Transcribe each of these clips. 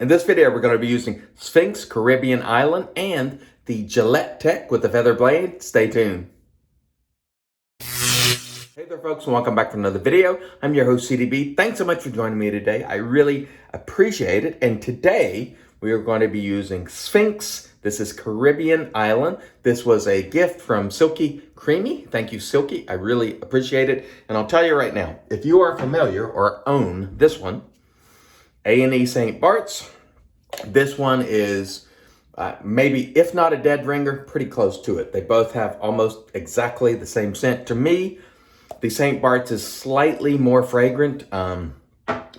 In this video, we're going to be using Sphinx, Caribbean Island, and the Gillette Tech with the feather blade. Stay tuned. Hey there folks, and welcome back to another video. I'm your host CDB. Thanks so much for joining me today. I really appreciate it. And today we are going to be using Sphinx. This is Caribbean Island. This was a gift from Silky Creamy. Thank you, Silky. I really appreciate it. And I'll tell you right now, if you are familiar or own this one, A&E St. Barts, this one is maybe, if not a dead ringer, pretty close to it. They both have almost exactly the same scent. To me, the St. Barts is slightly more fragrant,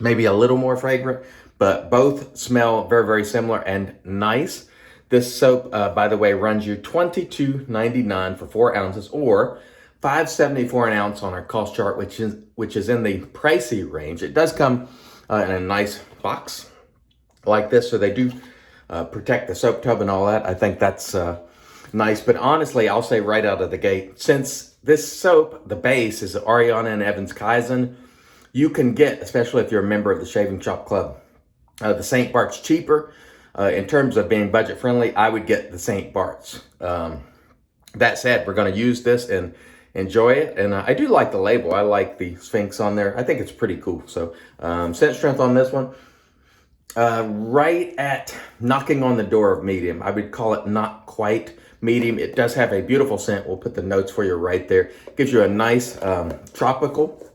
maybe a little more fragrant, but both smell very, very similar and nice. This soap, by the way, runs you $22.99 for 4 ounces or $5.74 an ounce on our cost chart, which is in the pricey range. It does come in a nice box like this, so they do protect the soap tub and all that. I think that's nice, but honestly, I'll say right out of the gate, since this soap, the base is Ariana and Evans Kaizen, you can get, especially if you're a member of the Shaving Shop Club, the St. Barts cheaper. In terms of being budget friendly, I would get the St. Barts. That said, we're going to use this and enjoy it. And I do like the label. I like the Sphinx on there. I think it's pretty cool. So scent strength on this one, right at knocking on the door of medium. I would call it not quite medium. It does have a beautiful scent. We'll put the notes for you right there. Gives you a nice tropical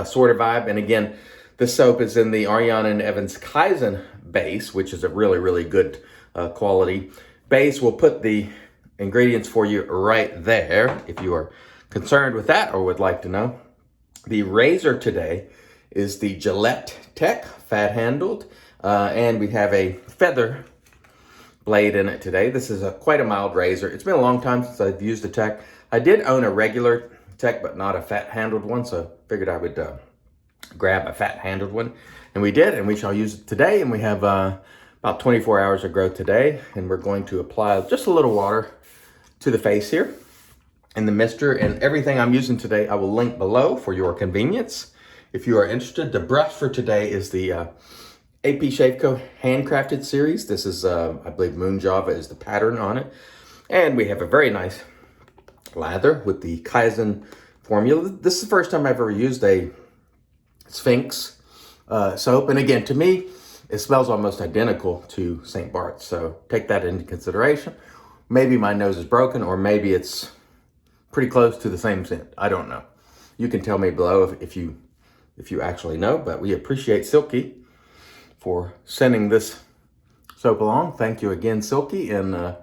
sort of vibe. And again, this soap is in the Ariana and Evans Kaizen base, which is a really, really good quality base. We'll put the ingredients for you right there if you are concerned with that or would like to know. The razor today is the Gillette Tech, fat handled, and we have a feather blade in it today. This is quite a mild razor. It's been a long time since I've used the Tech. I did own a regular Tech, but not a fat handled one, so figured I would grab a fat handled one, and we did, and we shall use it today. And we have about 24 hours of growth today, and we're going to apply just a little water to the face here in the mister, and everything I'm using today I will link below for your convenience if you are interested. The brush for today is the APShaveco handcrafted series. This is I believe Moon Java is the pattern on it, and we have a very nice lather with the Kaizen formula. This is the first time I've ever used a Sphinx soap, and again, to me it smells almost identical to St. Bart's, so take that into consideration. Maybe my nose is broken, or maybe it's pretty close to the same scent. I don't know. You can tell me below if you actually know, but we appreciate Silky for sending this soap along. Thank you again, Silky, and I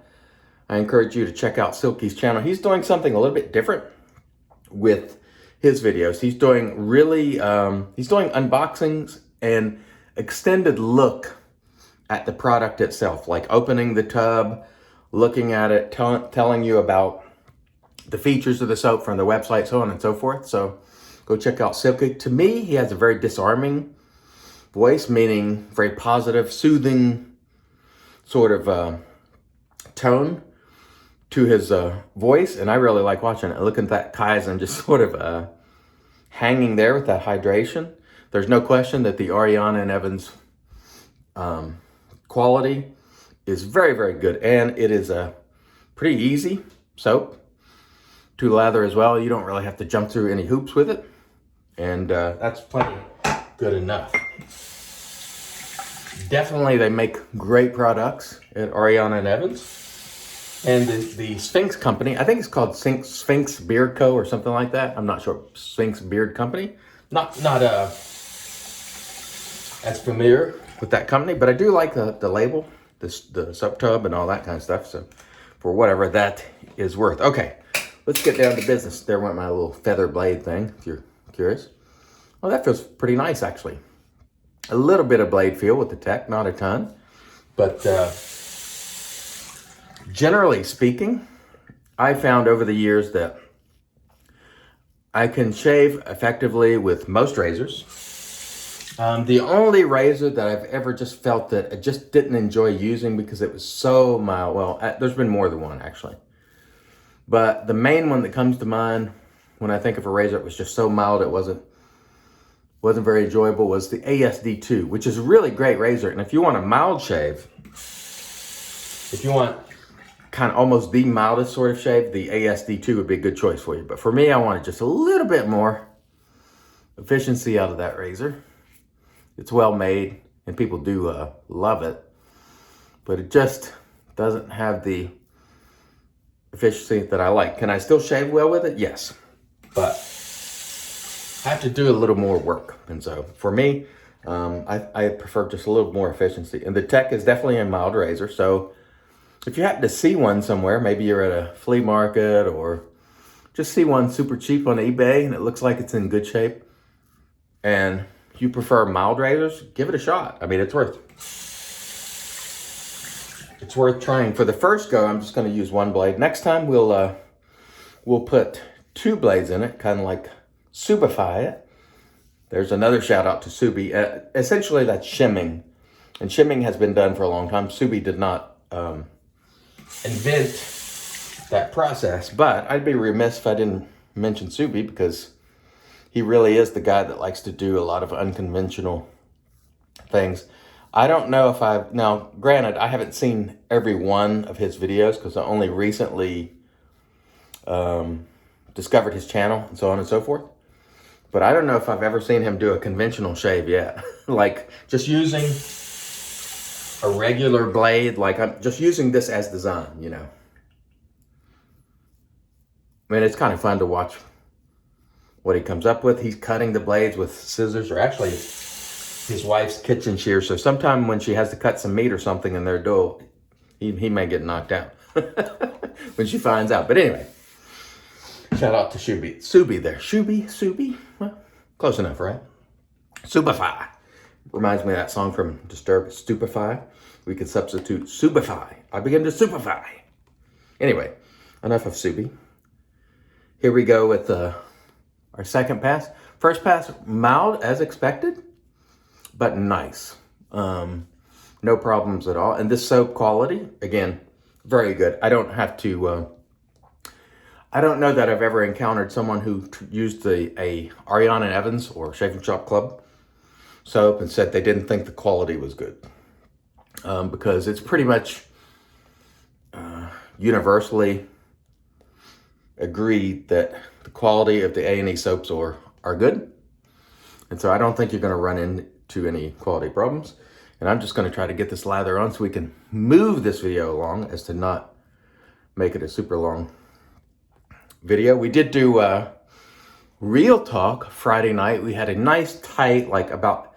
encourage you to check out Silky's channel. He's doing something a little bit different with his videos. He's doing really, he's doing unboxings and extended look at the product itself, like opening the tub, looking at it, telling you about the features of the soap from the website, so on and so forth. So go check out Silky. To me, he has a very disarming voice, meaning very positive, soothing sort of tone to his voice, and I really like watching it. Look at that Kaizen just sort of hanging there with that hydration. There's no question that the Ariana and Evans quality is very, very good, and it is a pretty easy soap to lather as well. You don't really have to jump through any hoops with it, and that's plenty good enough. Definitely, they make great products at Ariana and Evans. And the Sphinx company, I think it's called Sphinx Beard Co. or something like that. I'm not sure. Sphinx Beard Company. Not as familiar with that company, but I do like the label, the soap tub and all that kind of stuff. So for whatever that is worth. Okay, let's get down to business. There went my little feather blade thing, if you're curious. Well, that feels pretty nice, actually. A little bit of blade feel with the Tech, not a ton, but generally speaking, I found over the years that I can shave effectively with most razors. The only razor that I've ever just felt that I just didn't enjoy using because it was so mild, well, there's been more than one actually, but the main one that comes to mind when I think of a razor, it was just so mild it wasn't wasn't very enjoyable was the ASD2, which is a really great razor. And if you want a mild shave, if you want kind of almost the mildest sort of shave, the ASD2 would be a good choice for you. But for me, I wanted just a little bit more efficiency out of that razor. It's well made and people do love it, but it just doesn't have the efficiency that I like. Can I still shave well with it? Yes, but I have to do a little more work. And so for me, I prefer just a little more efficiency. And the Tech is definitely a mild razor. So if you happen to see one somewhere, maybe you're at a flea market or just see one super cheap on eBay and it looks like it's in good shape, and you prefer mild razors, give it a shot. I mean, it's worth trying. For the first go, I'm just going to use one blade. Next time we'll put two blades in it, kind of like Subify it. There's another shout out to Subi. Essentially, that's shimming, and shimming has been done for a long time. Subi did not invent that process, but I'd be remiss if I didn't mention Subi because he really is the guy that likes to do a lot of unconventional things. I don't know if now granted, I haven't seen every one of his videos because I only recently discovered his channel and so on and so forth. But I don't know if I've ever seen him do a conventional shave yet. Like just using a regular blade, like I'm just using this as design, you know. I mean, it's kind of fun to watch what he comes up with. He's cutting the blades with scissors, or actually his wife's kitchen shears. So sometime when she has to cut some meat or something in their dough, he may get knocked out when she finds out. But anyway, shout out to Subi there. Subi? Well, close enough, right? Subify. Reminds me of that song from Disturbed, Stupefy. We could substitute Subify. I begin to Subify. Anyway, enough of Subi. Here we go with our second pass. First pass, mild as expected, but nice. No problems at all. And this soap quality, again, very good. I don't have to, I don't know that I've ever encountered someone who used a Ariana Evans or Shaving Shop Club soap and said they didn't think the quality was good. Because it's pretty much universally agreed that the quality of the A&E soaps are good. And so I don't think you're going to run into any quality problems. And I'm just going to try to get this lather on so we can move this video along as to not make it a super long video. We did do Real Talk Friday night. We had a nice tight, like about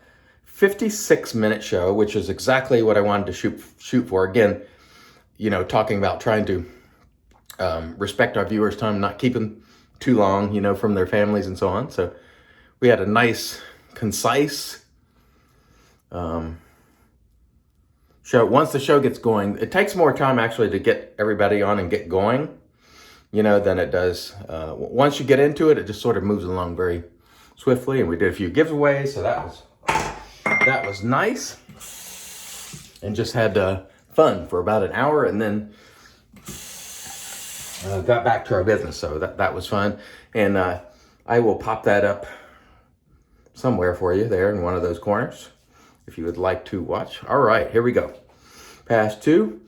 56-minute show, which is exactly what I wanted to shoot for. Again, you know, talking about trying to respect our viewers' time, not keeping too long, you know, from their families and so on. So we had a nice, concise show. Once the show gets going, it takes more time actually to get everybody on and get going, you know, than it does. Once you get into it, it just sort of moves along very swiftly. And we did a few giveaways, so that was nice. And just had fun for about an hour, and then got back to our business. So that was fun. And I will pop that up somewhere for you there in one of those corners if you would like to watch. All right, here we go. Pass 2,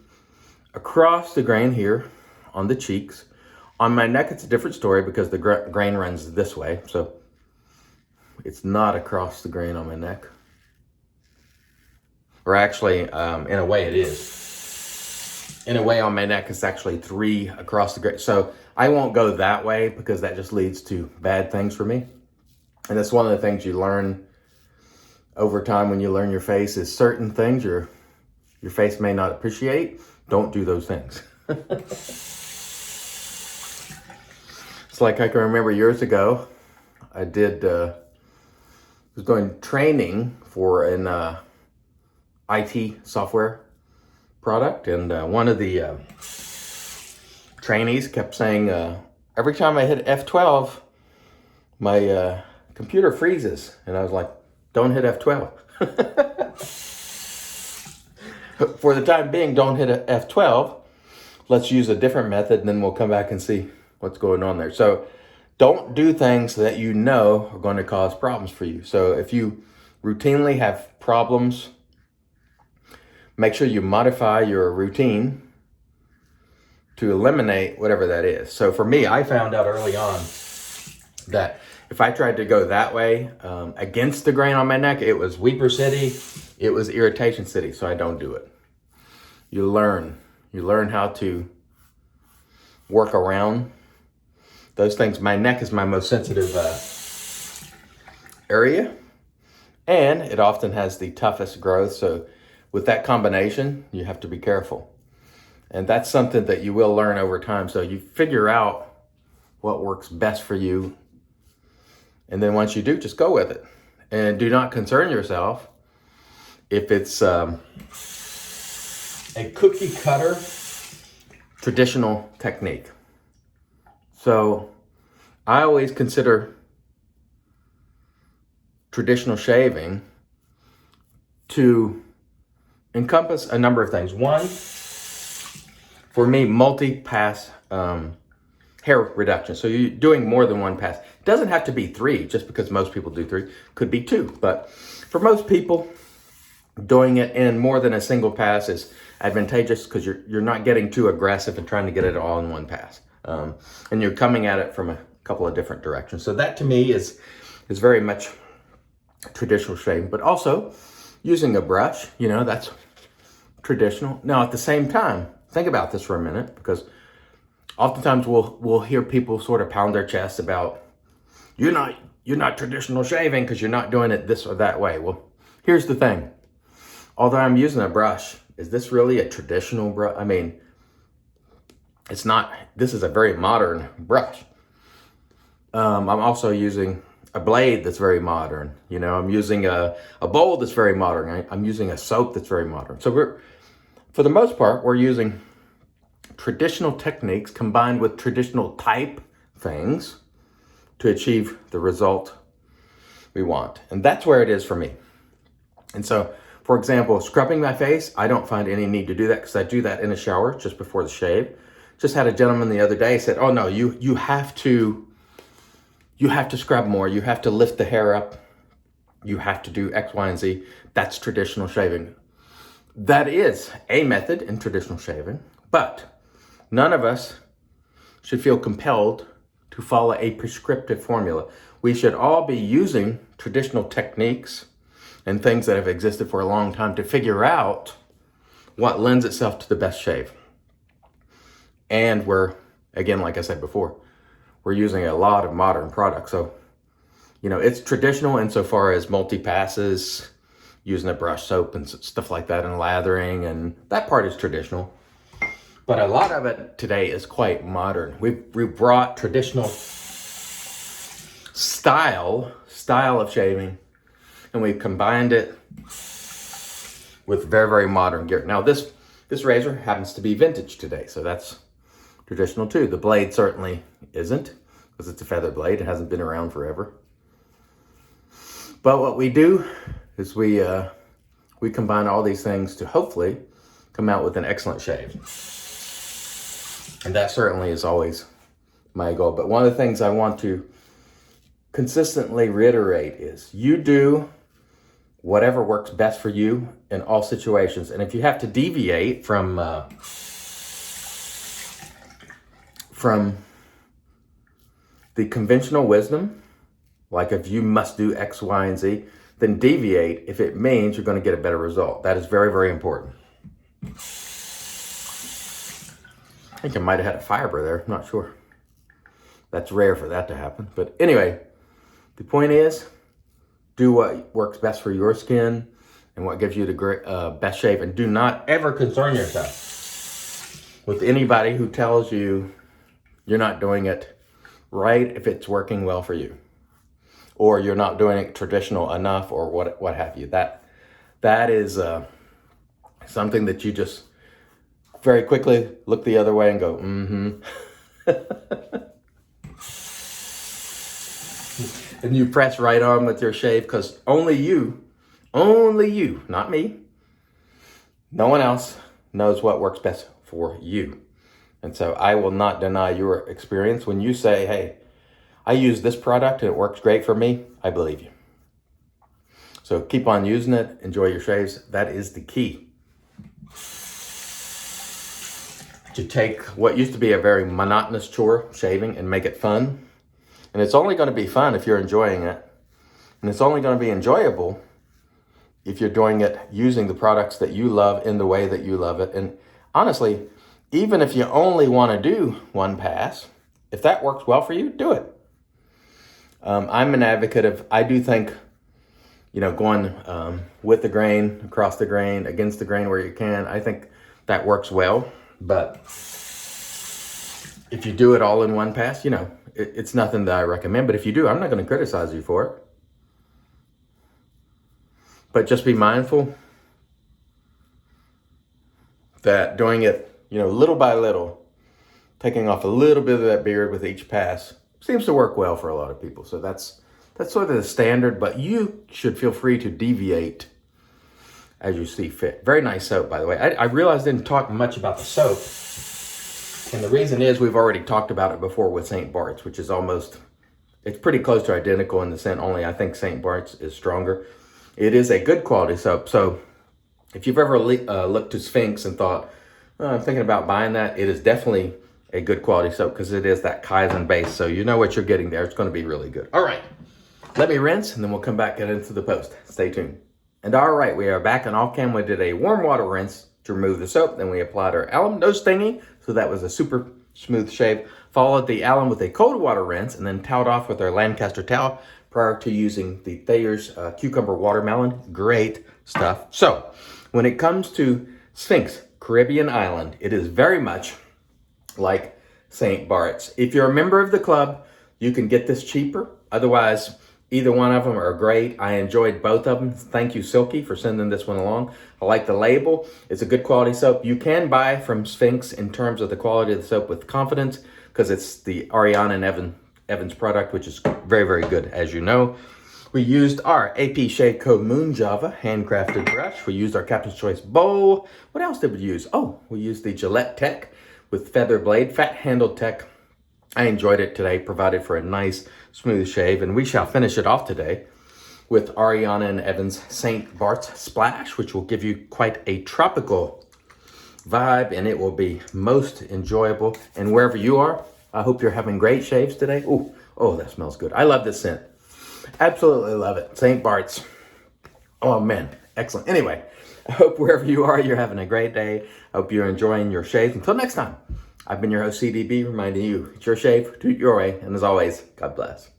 across the grain here on the cheeks. On my neck, it's a different story because the grain runs this way. So it's not across the grain on my neck. Or actually, in a way it is. In a way on my neck, it's actually 3 across the grain. So I won't go that way because that just leads to bad things for me. And that's one of the things you learn over time when you learn your face is certain things your face may not appreciate. Don't do those things. It's like I can remember years ago, I was doing training for an IT software product, and one of the trainees kept saying, every time I hit F12, my computer freezes. And I was like, don't hit F12. For the time being, don't hit F12. Let's use a different method, and then we'll come back and see what's going on there. So don't do things that you know are going to cause problems for you. So if you routinely have problems, make sure you modify your routine to eliminate whatever that is. So for me, I found out early on that if I tried to go that way against the grain on my neck, it was Weeper City, it was Irritation City. So I don't do it. You learn how to work around those things. My neck is my most sensitive area, and it often has the toughest growth. So with that combination, you have to be careful. And that's something that you will learn over time. So you figure out what works best for you. And then once you do, just go with it. And do not concern yourself if it's a cookie cutter traditional technique. So I always consider traditional shaving to encompass a number of things. One, for me, multi-pass hair reduction. So you're doing more than one pass. It doesn't have to be 3, just because most people do 3. Could be 2. But for most people, doing it in more than a single pass is advantageous because you're not getting too aggressive and trying to get it all in one pass. And you're coming at it from a couple of different directions. So that to me is very much traditional shaving. But also using a brush, that's traditional. Now at the same time, think about this for a minute, because oftentimes we'll hear people sort of pound their chest about you're not traditional shaving because you're not doing it this or that way. Well, here's the thing. Although I'm using a brush, is this really a traditional brush? I mean, it's not. This is a very modern brush. I'm also using a blade that's very modern. I'm using a bowl that's very modern. I'm using a soap that's very modern. So for the most part, we're using traditional techniques combined with traditional type things to achieve the result we want. And that's where it is for me. And so, for example, scrubbing my face, I don't find any need to do that because I do that in the shower just before the shave. Just had a gentleman the other day said, oh no, you have to scrub more. You have to lift the hair up. You have to do X, Y, and Z. That's traditional shaving. That is a method in traditional shaving, but none of us should feel compelled to follow a prescriptive formula. We should all be using traditional techniques and things that have existed for a long time to figure out what lends itself to the best shave. And we're, again, like I said before, we're using a lot of modern products. So, it's traditional insofar as multi-passes, using a brush soap and stuff like that, and lathering, and that part is traditional. But a lot of it today is quite modern. We brought traditional style of shaving, and we've combined it with very, very modern gear. Now this razor happens to be vintage today, so that's traditional too. The blade certainly isn't, because it's a feather blade. It hasn't been around forever. But what we do is we combine all these things to hopefully come out with an excellent shave. And that certainly is always my goal. But one of the things I want to consistently reiterate is you do whatever works best for you in all situations. And if you have to deviate from the conventional wisdom, like if you must do X, Y, and Z, then deviate if it means you're going to get a better result. That is very, very important. I think I might have had a fiber there. I'm not sure. That's rare for that to happen. But anyway, the point is, do what works best for your skin and what gives you the best shave. And do not ever concern yourself with anybody who tells you you're not doing it right if it's working well for you, or you're not doing it traditional enough, or what have you. That is something that you just very quickly look the other way and go, and you press right on with your shave, because only you, not me, no one else knows what works best for you. And so I will not deny your experience when you say, hey, I use this product and it works great for me, I believe you. So keep on using it. Enjoy your shaves. That is the key. To take what used to be a very monotonous chore, shaving, and make it fun. And it's only going to be fun if you're enjoying it. And it's only going to be enjoyable if you're doing it using the products that you love in the way that you love it. And honestly, even if you only want to do one pass, if that works well for you, do it. I'm an advocate of, I do think, going with the grain, across the grain, against the grain where you can, I think that works well. But if you do it all in one pass, it's nothing that I recommend. But if you do, I'm not going to criticize you for it. But just be mindful that doing it, little by little, taking off a little bit of that beard with each pass seems to work well for a lot of people. So that's sort of the standard, but you should feel free to deviate as you see fit. Very nice soap, by the way. I realized I didn't talk much about the soap. And the reason is we've already talked about it before with St. Barts, which is it's pretty close to identical in the scent, only I think St. Barts is stronger. It is a good quality soap. So if you've ever looked to Sphinx and thought, I'm thinking about buying that, it is definitely a good quality soap because it is that Kaizen base. So you know what you're getting there. It's going to be really good. All right, let me rinse and then we'll come back and into the post. Stay tuned. And all right, we are back on off cam. We did a warm water rinse to remove the soap. Then we applied our alum, no stinging. So that was a super smooth shave. Followed the alum with a cold water rinse and then toweled off with our Lancaster towel prior to using the Thayer's Cucumber Watermelon. Great stuff. So when it comes to Sphinx Caribbean Island, it is very much like St. Barts. If you're a member of the club, you can get this cheaper. Otherwise, either one of them are great. I enjoyed both of them. Thank you, Silky, for sending this one along. I like the label. It's a good quality soap. You can buy from Sphinx in terms of the quality of the soap with confidence because it's the Ariana and Evans product, which is very, very good, as you know. We used our APShaveco Moon Java handcrafted brush. We used our Captain's Choice bowl. What else did we use? Oh, we used the Gillette Tech with feather blade, fat handled tech. I enjoyed it today, provided for a nice smooth shave, and we shall finish it off today with Ariana and Evans St. Barts Splash, which will give you quite a tropical vibe, and it will be most enjoyable. And wherever you are, I hope you're having great shaves today. Oh, that smells good. I love this scent. Absolutely love it. St. Barts. Oh man, excellent. Anyway, I hope wherever you are, you're having a great day. I hope you're enjoying your shave. Until next time, I've been your host, CDB, reminding you, it's your shave, do it your way. And as always, God bless.